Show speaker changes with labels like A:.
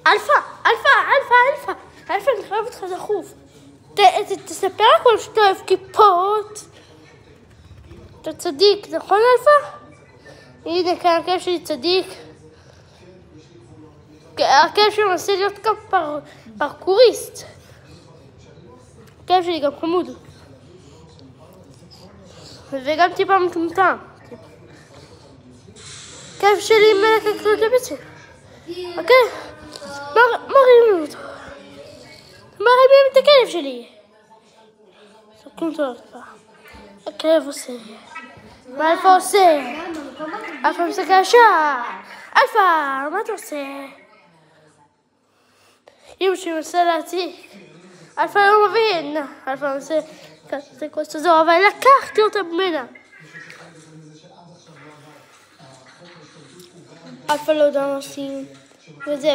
A: אלפא, אני חייב אותך דחוף. תספר הכל שאתה אוהב כיפות. אתה צדיק, נכון אלפא? הנה, כאן הכלב שלי צדיק. הכלב שלי מנסה להיות גם פרקוריסט. הכלב שלי גם חמוד. וגם טיפה מטומטם. הכלב שלי מלך הקלות לבצע. אוקיי? מרימים אותו. מרימים את הכלב שלי. סוכנים אותו עוד פעם. הכלב עושה. מה אלפא עושה? אלפא מסתכל ישר. אלפא, מה אתה עושה? אמא שלי מנסה להציק. אלפא לא מבין. אלפא מנסה כוס הזו, אבל לקחתי אותה ממנה. אלפא לא יודע מה עושים. וזה